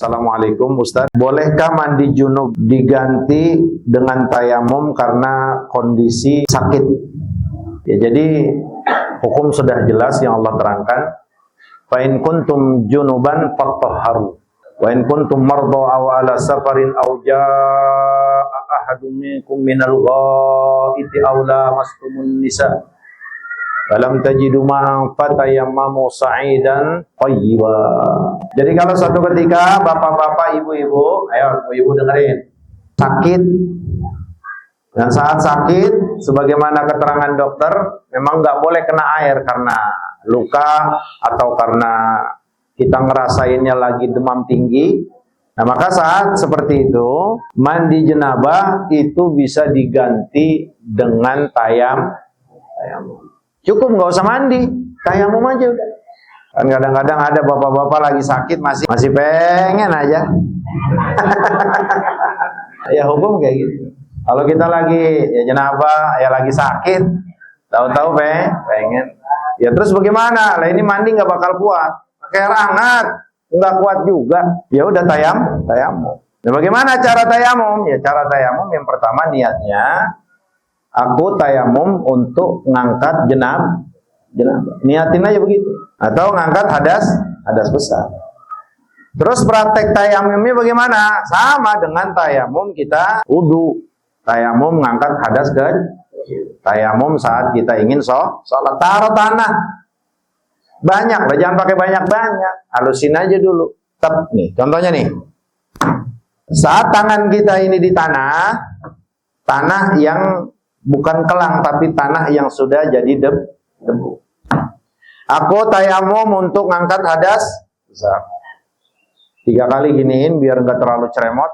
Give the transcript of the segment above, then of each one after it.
Assalamualaikum Ustaz, bolehkah mandi junub diganti dengan tayamum karena kondisi sakit? Ya, jadi hukum sudah jelas yang Allah terangkan. Fa in kuntum junuban fatahharu wa in kuntum marda aw ala safarin aw jaa ahadun minkum minal ghaiti aw lamastumun nisa falam tajidu ma'an fatayammamu sa'idan thayyiba. Jadi kalau suatu ketika bapak-bapak, ibu-ibu, ayo ibu-ibu dengerin, sakit, dan saat sakit, sebagaimana keterangan dokter, memang nggak boleh kena air karena luka atau karena kita ngerasainnya lagi demam tinggi. Nah, maka saat seperti itu, mandi jenabah itu bisa diganti dengan tayamum. Cukup nggak usah mandi, tayamum aja udah. Kan kadang-kadang ada bapak-bapak lagi sakit masih pengen aja. Ya hukum kayak gitu. Kalau kita lagi ya jenabah, ya lagi sakit, tahu-tahu pengen. Ya terus bagaimana? Lah ini mandi nggak bakal kuat, pakai air hangat nggak kuat juga. Ya udah tayamum. Nah, bagaimana cara tayamum? Ya cara tayamum yang pertama niatnya, aku tayamum untuk ngangkat jenabah. Niatin aja begitu. Atau ngangkat hadas besar. Terus praktek tayamumnya bagaimana? Sama dengan tayamum kita wudu. Tayamum ngangkat hadas ke tayamum saat kita ingin sholat. Taruh tanah. Banyak, jangan pakai banyak-banyak. Halusin aja dulu. Tep nih, contohnya nih. Saat tangan kita ini di tanah yang bukan kelang, tapi tanah yang sudah jadi debu. Aku tayamum untuk ngangkat hadas besar. 3 kali giniin biar nggak terlalu ceremot.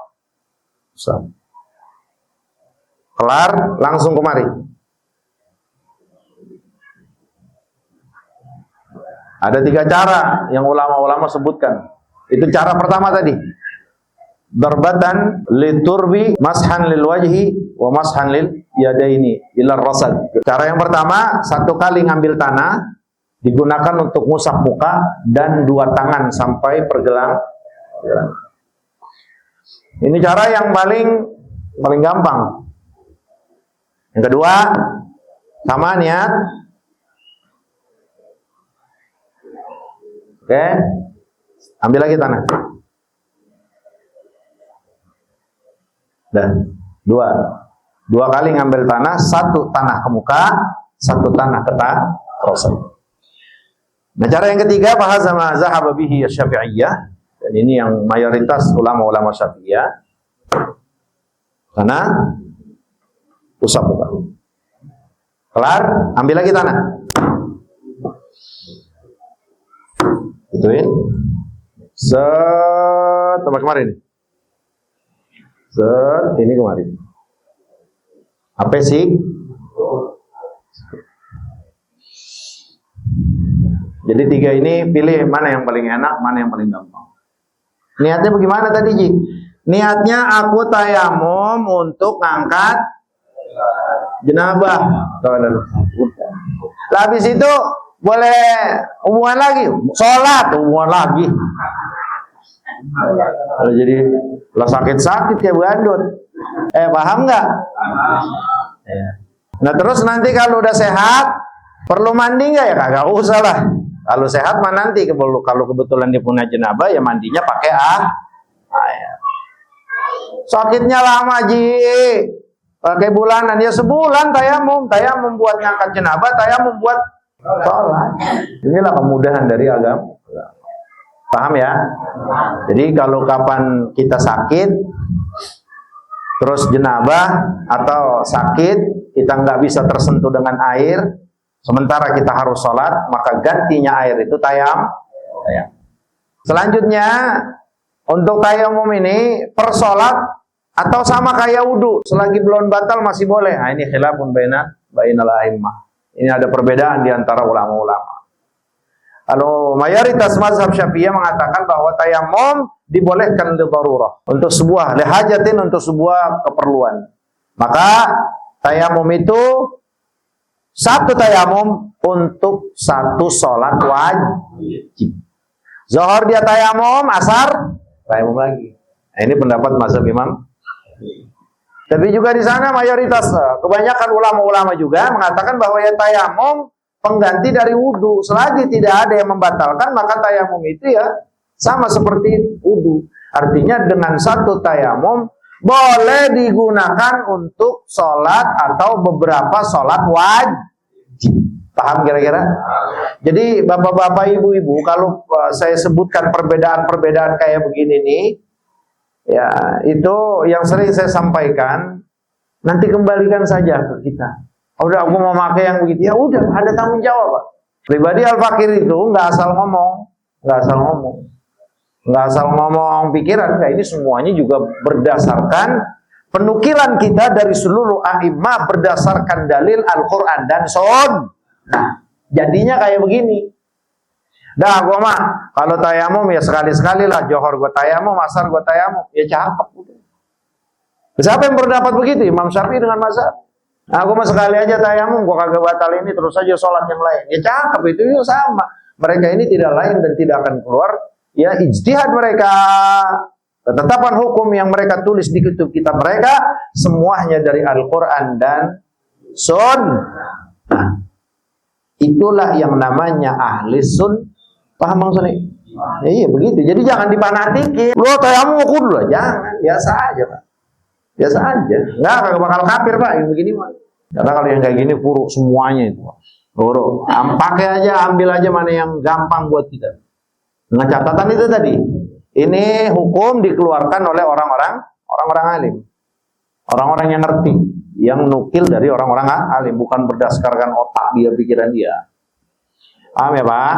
Besar. Kelar, langsung kemari. Ada 3 cara yang ulama-ulama sebutkan. Itu cara pertama tadi. Darbatan liturbi mashan lil wajhi wa mashan lil yadaini ila rasad. Cara yang pertama, 1 kali ngambil tanah digunakan untuk ngusap muka dan 2 tangan sampai pergelang. Ini cara yang paling gampang. Yang kedua, sama niat. Oke. Ambil lagi tanah. Dan 2 kali ngambil tanah, 1 tanah ke muka, 1 tanah ke rasad. Nah, cara yang ketiga, bahasa mazhab bihi Syafi'iyah, dan ini yang mayoritas ulama-ulama Syafi'iyah. Tanah, usap muka. Kelar, ambil lagi tanah. Ituin. Tambah kemarin. Ini kemarin. Apa sih? Jadi 3 ini pilih mana yang paling enak, mana yang paling gampang. Niatnya bagaimana tadi, Ji? Niatnya aku tayamum untuk ngangkat jenabah. Habis itu boleh hubungan lagi, sholat hubungan lagi. Jadi lah sakit-sakit kayak bandut. Paham nggak? Nah terus nanti kalau udah sehat perlu mandi nggak ya? Kagak usah lah. Kalau sehat mah nanti, kalau kebetulan dia punya jenabah ya mandinya pakai air. Sakitnya lama, Ji, pakai bulanan, ya sebulan tayamum buat ngangkat jenabah, tayamum buat sholat. Inilah kemudahan dari agama. Paham ya? Jadi kalau kapan kita sakit, terus jenabah atau sakit, kita nggak bisa tersentuh dengan air, sementara kita harus sholat, maka gantinya air itu tayamum. Selanjutnya, untuk tayamum ini per sholat atau sama kayak wudhu, selagi belum batal masih boleh. Nah, ini khilafun bainal a'immah. Ini ada perbedaan di antara ulama-ulama. Kalau mayoritas mazhab Syafi'iyah mengatakan bahwa tayamum dibolehkan li darurah, untuk sebuah lihajatin, untuk sebuah keperluan. Maka tayamum itu 1 tayamum untuk 1 sholat wajib. Zuhur dia tayamum, asar tayamum lagi. Nah, ini pendapat mazhab Imam. Tapi juga di sana mayoritas, kebanyakan ulama-ulama juga mengatakan bahwa ya tayamum pengganti dari wudu. Selagi tidak ada yang membatalkan, maka tayamum itu ya sama seperti wudu. Artinya dengan satu tayamum boleh digunakan untuk sholat atau beberapa sholat wajib. Paham kira-kira? Jadi bapak-bapak, ibu-ibu, kalau saya sebutkan perbedaan-perbedaan kayak begini nih, ya itu yang sering saya sampaikan, nanti kembalikan saja ke kita. Udah aku mau pakai yang begitu, ya udah ada tanggung jawab, Pak. Pribadi Al-Fakir itu nggak asal ngomong, nggak asal ngomong pikiran. Nah, ini semuanya juga berdasarkan penukilan kita dari seluruh a'imah berdasarkan dalil Al-Quran dan Sunnah. Nah, jadinya kayak begini. Dah, gua mah kalau tayamum ya sekali-sekali lah, Johor gua tayamum, asar gua tayamum, ya cakep. Siapa yang berpendapat begitu? Imam Syafi'i dengan mazhab. Nah, gua mah sekali aja tayamum, gua kagak batal ini, terus aja sholat yang lain. Ya cakep, itu ya sama. Mereka ini tidak lain dan tidak akan keluar. Ya ijtihad mereka, ketetapan hukum yang mereka tulis di kitab kitab mereka, semuanya dari Al-Quran dan Sunnah. Nah, itulah yang namanya ahli sun. Paham maksudnya? Ya, iya begitu. Jadi jangan dipanatikin. Lo tayamum kudu lah, jangan. Biasa aja, Pak. Biasa aja. Enggak bakal kafir, Pak, yang begini mah. Karena kalau yang kayak gini buruk semuanya itu, Pak. Buruk. Pakai aja, ambil aja mana yang gampang buat kita. Dengan catatan itu tadi. Ini hukum dikeluarkan oleh orang-orang alim. Orang-orang yang ngerti, yang nukil dari orang-orang alim, bukan berdasarkan otak dia, pikiran dia. Paham ya, Pak?